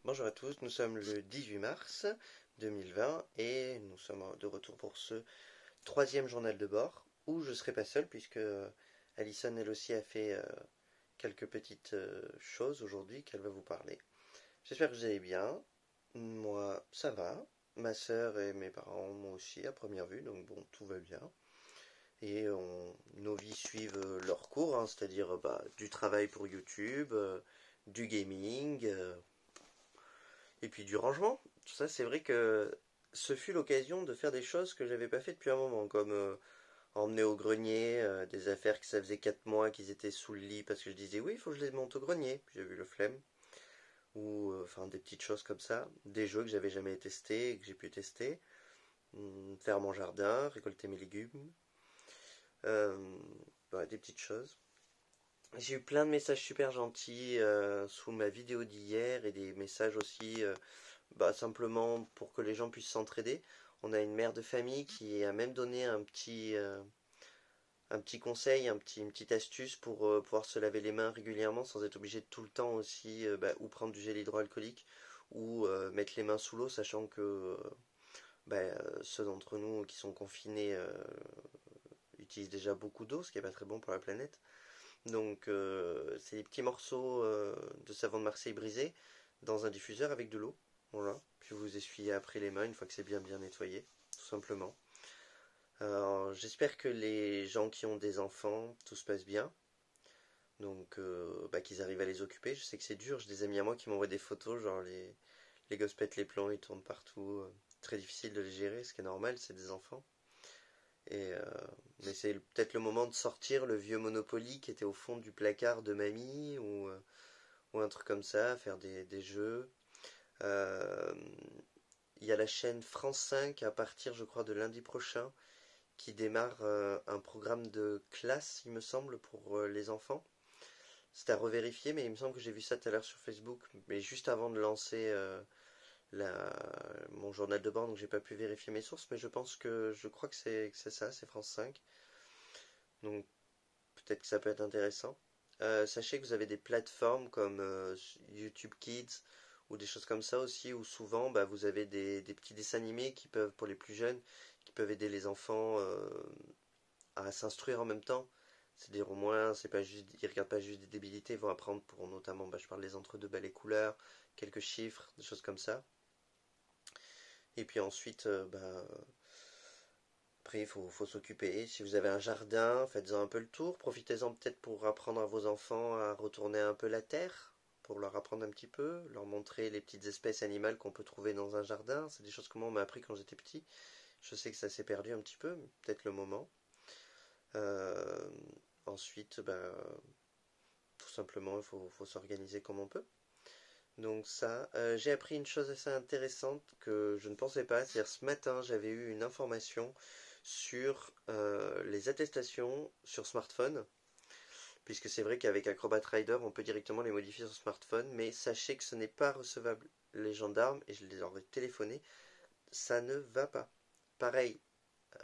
Bonjour à tous, nous sommes le 18 mars 2020 et nous sommes de retour pour ce troisième journal de bord où je ne serai pas seul puisque Alison elle aussi a fait quelques petites choses aujourd'hui qu'elle va vous parler. J'espère que vous allez bien, moi ça va, ma soeur et mes parents moi aussi à première vue donc bon tout va bien. Et nos vies suivent leur cours, hein, c'est-à-dire du travail pour YouTube, du gaming, et puis du rangement. Tout ça, c'est vrai que ce fut l'occasion de faire des choses que j'avais pas fait depuis un moment, comme emmener au grenier des affaires que ça faisait 4 mois qu'ils étaient sous le lit parce que je disais oui, il faut que je les monte au grenier. Puis j'ai eu le flemme. Ou enfin des petites choses comme ça, des jeux que j'avais jamais testés et que j'ai pu tester. Faire mon jardin, récolter mes légumes. Euh, des petites choses. J'ai eu plein de messages super gentils sous ma vidéo d'hier et des messages aussi simplement pour que les gens puissent s'entraider. On a une mère de famille qui a même donné un petit conseil, une petite astuce pour pouvoir se laver les mains régulièrement sans être obligé de tout le temps aussi ou prendre du gel hydroalcoolique ou mettre les mains sous l'eau, sachant que ceux d'entre nous qui sont confinés utilisent déjà beaucoup d'eau, ce qui n'est pas très bon pour la planète. Donc c'est des petits morceaux de savon de Marseille brisé dans un diffuseur avec de l'eau. Voilà. Puis vous essuyez après les mains une fois que c'est bien nettoyé, tout simplement. Alors, j'espère que les gens qui ont des enfants, tout se passe bien. Donc qu'ils arrivent à les occuper. Je sais que c'est dur, j'ai des amis à moi qui m'envoient des photos, genre les gosses pètent les plombs, ils tournent partout. Très difficile de les gérer, ce qui est normal, c'est des enfants. Et, mais c'est peut-être le moment de sortir le vieux Monopoly qui était au fond du placard de mamie ou un truc comme ça, faire des jeux. Euh, Il y a la chaîne France 5 à partir, je crois, de lundi prochain qui démarre un programme de classe, il me semble, pour les enfants. C'est à revérifier, mais il me semble que j'ai vu ça tout à l'heure sur Facebook, mais juste avant de lancer mon journal de bord, donc j'ai pas pu vérifier mes sources, mais je crois que c'est ça, c'est France 5. Donc peut-être que ça peut être intéressant. Sachez que vous avez des plateformes comme YouTube Kids ou des choses comme ça aussi, où souvent vous avez des petits dessins animés qui peuvent, pour les plus jeunes, qui peuvent aider les enfants à s'instruire en même temps. C'est-à-dire au moins, c'est pas juste, ils regardent pas juste des débilités, ils vont apprendre pour notamment, je parle des entre-deux, les couleurs, quelques chiffres, des choses comme ça. Et puis ensuite, après, faut s'occuper. Si vous avez un jardin, faites-en un peu le tour. Profitez-en peut-être pour apprendre à vos enfants à retourner un peu la terre, pour leur apprendre un petit peu, leur montrer les petites espèces animales qu'on peut trouver dans un jardin. C'est des choses que moi on m'a appris quand j'étais petit. Je sais que ça s'est perdu un petit peu, mais peut-être le moment. Euh, Ensuite, tout simplement, faut s'organiser comme on peut. Donc ça, j'ai appris une chose assez intéressante que je ne pensais pas. C'est-à-dire ce matin, j'avais eu une information sur les attestations sur smartphone, puisque c'est vrai qu'avec Acrobat Rider, on peut directement les modifier sur smartphone, mais sachez que ce n'est pas recevable. Les gendarmes, et je les aurais téléphoné, ça ne va pas. Pareil,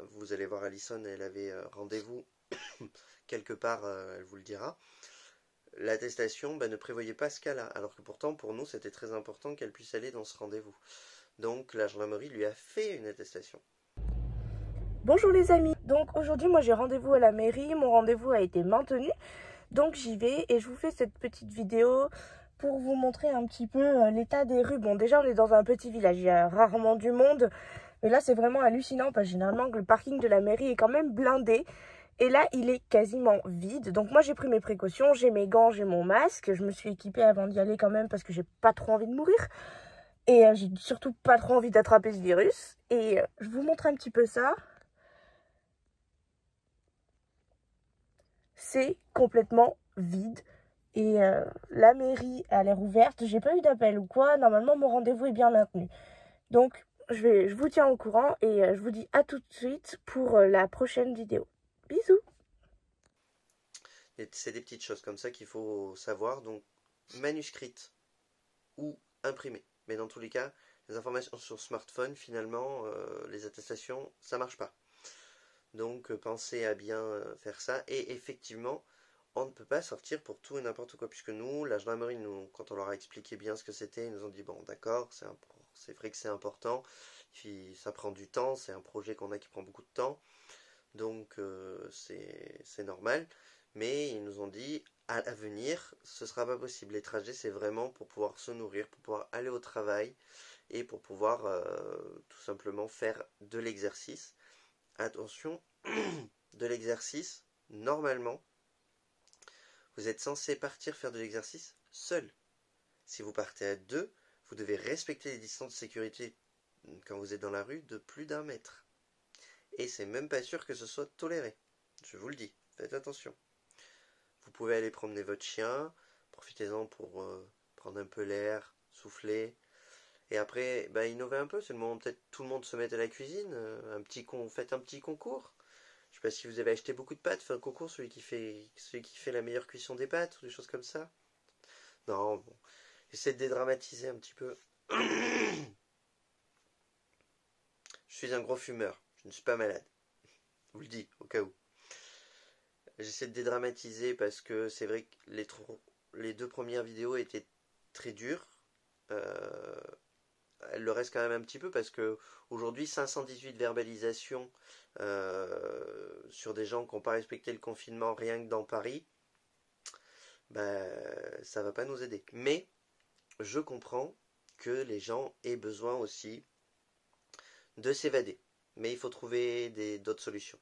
vous allez voir Alison, elle avait rendez-vous quelque part, elle vous le dira. L'attestation ne prévoyait pas ce cas-là, alors que pourtant pour nous c'était très important qu'elle puisse aller dans ce rendez-vous. Donc la gendarmerie lui a fait une attestation. Bonjour les amis, donc aujourd'hui moi j'ai rendez-vous à la mairie, mon rendez-vous a été maintenu, donc j'y vais et je vous fais cette petite vidéo pour vous montrer un petit peu l'état des rues. Bon déjà on est dans un petit village, il y a rarement du monde, mais là c'est vraiment hallucinant parce que généralement le parking de la mairie est quand même blindé. Et là, il est quasiment vide. Donc moi, j'ai pris mes précautions. J'ai mes gants, j'ai mon masque. Je me suis équipée avant d'y aller quand même parce que j'ai pas trop envie de mourir. Et j'ai surtout pas trop envie d'attraper ce virus. Et je vous montre un petit peu ça. C'est complètement vide. Et la mairie a l'air ouverte. J'ai pas eu d'appel ou quoi. Normalement, mon rendez-vous est bien maintenu. Donc, je vous tiens au courant et je vous dis à tout de suite pour la prochaine vidéo. Bisous! Et c'est des petites choses comme ça qu'il faut savoir, donc manuscrites ou imprimées. Mais dans tous les cas, les informations sur smartphone, finalement, les attestations, ça marche pas. Donc pensez à bien faire ça. Et effectivement, on ne peut pas sortir pour tout et n'importe quoi, puisque nous, la gendarmerie, quand on leur a expliqué bien ce que c'était, ils nous ont dit, bon d'accord, c'est vrai que c'est important, puis ça prend du temps, c'est un projet qu'on a qui prend beaucoup de temps, donc c'est normal, mais ils nous ont dit, à l'avenir, ce sera pas possible. Les trajets, c'est vraiment pour pouvoir se nourrir, pour pouvoir aller au travail, et pour pouvoir tout simplement faire de l'exercice. Attention, de l'exercice, normalement, vous êtes censé partir faire de l'exercice seul. Si vous partez à deux, vous devez respecter les distances de sécurité quand vous êtes dans la rue de plus d'1 mètre. Et c'est même pas sûr que ce soit toléré. Je vous le dis, faites attention. Vous pouvez aller promener votre chien, profitez-en pour prendre un peu l'air, souffler. Et après, innover un peu, c'est le moment peut-être tout le monde se mette à la cuisine, faites un petit concours. Je sais pas si vous avez acheté beaucoup de pâtes, faites un concours, celui qui fait la meilleure cuisson des pâtes, ou des choses comme ça. Non, bon, j'essaie de dédramatiser un petit peu. Je suis un gros fumeur, je ne suis pas malade. Je vous le dis, au cas où. J'essaie de dédramatiser parce que c'est vrai que les 2 premières vidéos étaient très dures. Elle le reste quand même un petit peu parce que aujourd'hui 518 verbalisations sur des gens qui n'ont pas respecté le confinement rien que dans Paris, ça va pas nous aider. Mais je comprends que les gens aient besoin aussi de s'évader. Mais il faut trouver d'autres solutions.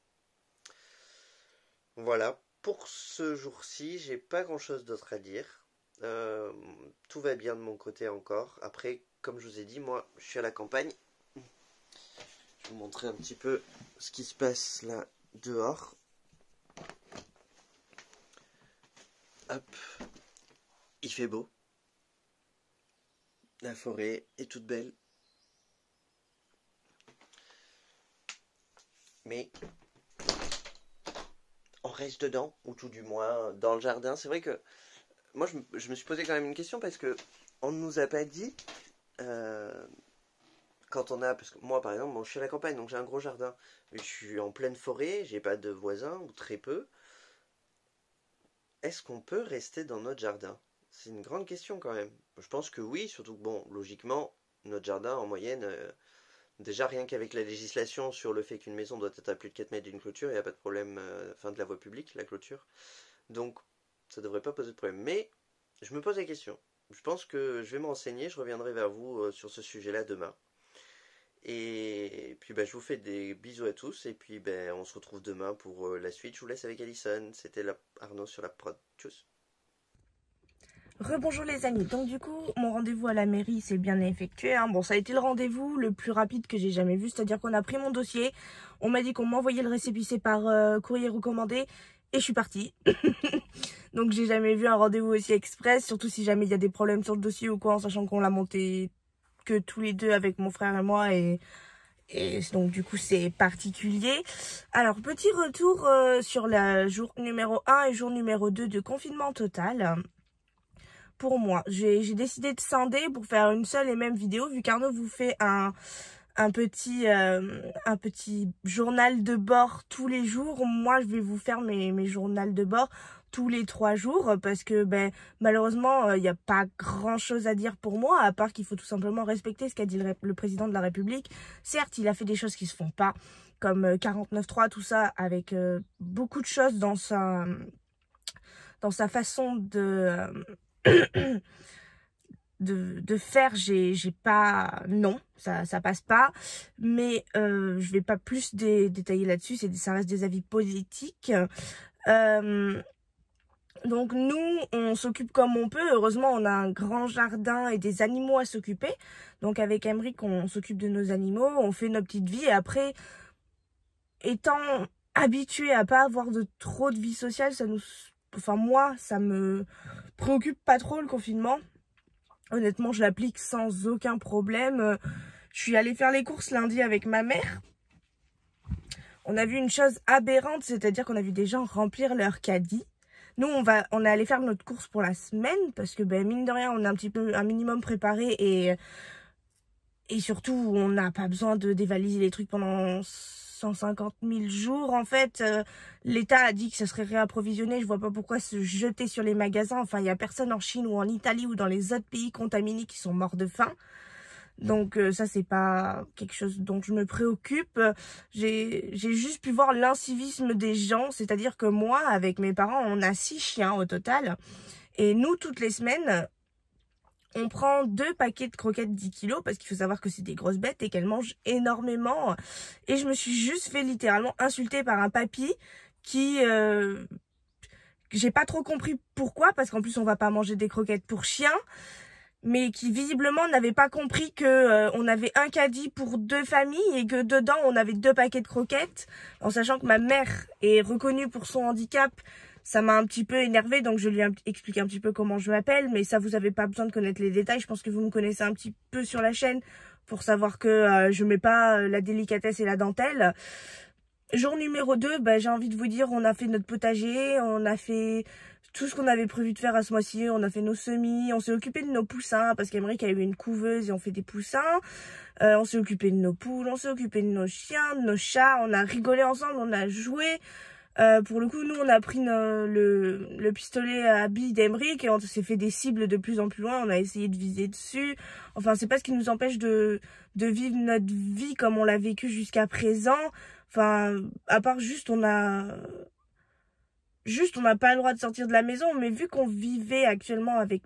Voilà, pour ce jour-ci, j'ai pas grand-chose d'autre à dire. Tout va bien de mon côté encore. Après, comme je vous ai dit, moi, je suis à la campagne. Je vais vous montrer un petit peu ce qui se passe là dehors. Hop, il fait beau. La forêt est toute belle. Mais on reste dedans, ou tout du moins dans le jardin. C'est vrai que moi, je me suis posé quand même une question parce que on ne nous a pas dit quand on a, parce que moi par exemple, je suis à la campagne, donc j'ai un gros jardin, mais je suis en pleine forêt, j'ai pas de voisins ou très peu. Est-ce qu'on peut rester dans notre jardin? C'est une grande question quand même. Je pense que oui, surtout que bon, logiquement, notre jardin en moyenne, déjà rien qu'avec la législation sur le fait qu'une maison doit être à plus de 4 mètres d'une clôture, il n'y a pas de problème, de la voie publique, la clôture. Donc ça devrait pas poser de problème. Mais je me pose la question. Je pense que je vais me renseigner, je reviendrai vers vous sur ce sujet-là demain. Et puis je vous fais des bisous à tous et puis on se retrouve demain pour la suite. Je vous laisse avec Alison. C'était Arnaud sur la prod. Tchuss. Rebonjour les amis, donc du coup mon rendez-vous à la mairie s'est bien effectué, hein. Bon, ça a été le rendez-vous le plus rapide que j'ai jamais vu, c'est à dire qu'on a pris mon dossier, on m'a dit qu'on m'envoyait le récépissé par courrier recommandé et je suis partie. Donc j'ai jamais vu un rendez-vous aussi express, surtout si jamais il y a des problèmes sur le dossier ou quoi, en sachant qu'on l'a monté que tous les deux avec mon frère et moi et donc du coup c'est particulier. Alors petit retour sur la jour numéro 1 et jour numéro 2 de confinement total. Pour moi, j'ai décidé de scinder pour faire une seule et même vidéo, vu qu'Arnaud vous fait un petit journal de bord tous les jours. Moi, je vais vous faire mes journaux de bord tous les 3 jours, parce que malheureusement, il n'y a pas grand-chose à dire pour moi, à part qu'il faut tout simplement respecter ce qu'a dit le président de la République. Certes, il a fait des choses qui se font pas, comme 49.3, tout ça, avec beaucoup de choses dans sa façon de faire, j'ai pas, non, ça passe pas, mais je vais pas plus détailler là-dessus, ça reste des avis politiques. Donc nous, on s'occupe comme on peut. Heureusement, on a un grand jardin et des animaux à s'occuper. Donc avec Emric, on s'occupe de nos animaux, on fait nos petites vies. Et après, étant habitué à pas avoir trop de vie sociale, moi, ça me préoccupe pas trop le confinement. Honnêtement, je l'applique sans aucun problème. Je suis allée faire les courses lundi avec ma mère. On a vu une chose aberrante, c'est-à-dire qu'on a vu des gens remplir leur caddie. Nous, on est allé faire notre course pour la semaine parce que mine de rien, on est un minimum préparé et surtout, on n'a pas besoin de dévaliser les trucs pendant 150 000 jours en fait. L'État a dit que ça serait réapprovisionné. Je vois pas pourquoi se jeter sur les magasins. Enfin, il y a personne en Chine ou en Italie ou dans les autres pays contaminés qui sont morts de faim. Donc ça, c'est pas quelque chose dont je me préoccupe. J'ai juste pu voir l'incivisme des gens. C'est-à-dire que moi, avec mes parents, on a 6 chiens au total. Et nous, toutes les semaines, on prend 2 paquets de croquettes 10 kilos parce qu'il faut savoir que c'est des grosses bêtes et qu'elles mangent énormément. Et je me suis juste fait littéralement insulter par un papy qui... j'ai pas trop compris pourquoi, parce qu'en plus on va pas manger des croquettes pour chiens, mais qui visiblement n'avait pas compris que on avait un caddie pour 2 familles et que dedans on avait 2 paquets de croquettes, en sachant que ma mère est reconnue pour son handicap. Ça m'a un petit peu énervée, donc je lui ai expliqué un petit peu comment je m'appelle, mais ça, vous avez pas besoin de connaître les détails. Je pense que vous me connaissez un petit peu sur la chaîne pour savoir que je mets pas la délicatesse et la dentelle. Jour numéro 2, j'ai envie de vous dire, on a fait notre potager, on a fait tout ce qu'on avait prévu de faire à ce mois-ci, on a fait nos semis, on s'est occupé de nos poussins, parce qu'Aymeric a eu une couveuse et on fait des poussins. On s'est occupé de nos poules, on s'est occupé de nos chiens, de nos chats, on a rigolé ensemble, on a joué. Pour le coup, nous, on a pris le pistolet à billes d'Aymeric et on s'est fait des cibles de plus en plus loin. On a essayé de viser dessus. Enfin, c'est pas ce qui nous empêche de vivre notre vie comme on l'a vécu jusqu'à présent. Enfin, à part juste, on n'a pas le droit de sortir de la maison. Mais vu qu'on vivait actuellement avec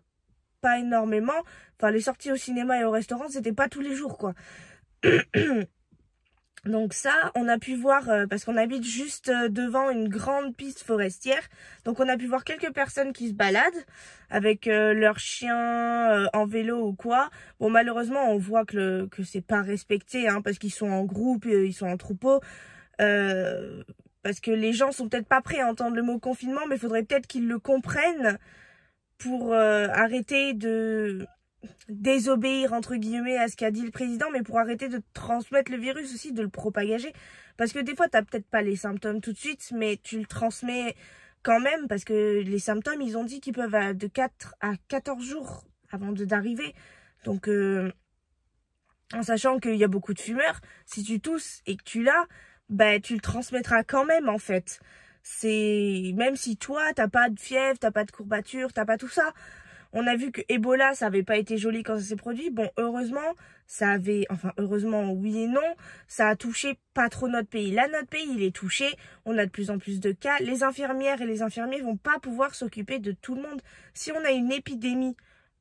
pas énormément, enfin, les sorties au cinéma et au restaurant, c'était pas tous les jours, quoi. Donc ça, on a pu voir, parce qu'on habite juste devant une grande piste forestière, donc on a pu voir quelques personnes qui se baladent avec leurs chiens en vélo ou quoi. Bon, malheureusement, on voit que c'est pas respecté, hein, parce qu'ils sont en groupe, ils sont en troupeau, parce que les gens sont peut-être pas prêts à entendre le mot confinement, mais il faudrait peut-être qu'ils le comprennent pour arrêter de désobéir entre guillemets à ce qu'a dit le président, mais pour arrêter de transmettre le virus aussi, de le propager, parce que des fois t'as peut-être pas les symptômes tout de suite, mais tu le transmets quand même, parce que les symptômes, ils ont dit qu'ils peuvent de 4 à 14 jours avant d'arriver. Donc en sachant qu'il y a beaucoup de fumeurs, si tu tousses et que tu l'as, tu le transmettras quand même en fait. C'est même si toi t'as pas de fièvre, t'as pas de courbature, t'as pas tout ça. On a vu que Ebola, ça avait pas été joli quand ça s'est produit. Bon, heureusement, heureusement, oui et non, ça a touché pas trop notre pays. Là, notre pays, il est touché. On a de plus en plus de cas. Les infirmières et les infirmiers vont pas pouvoir s'occuper de tout le monde. Si on a une épidémie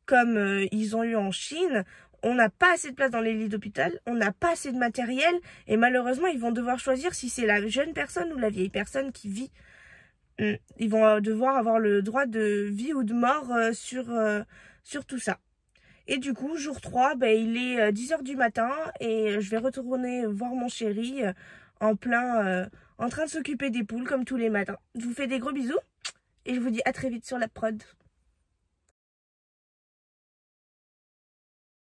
comme ils ont eu en Chine, on n'a pas assez de place dans les lits d'hôpital, on n'a pas assez de matériel, et malheureusement, ils vont devoir choisir si c'est la jeune personne ou la vieille personne qui vit. Ils vont devoir avoir le droit de vie ou de mort sur tout ça. Et du coup, jour 3, il est 10 h du matin et je vais retourner voir mon chéri en train de s'occuper des poules comme tous les matins. Je vous fais des gros bisous et je vous dis à très vite sur la prod.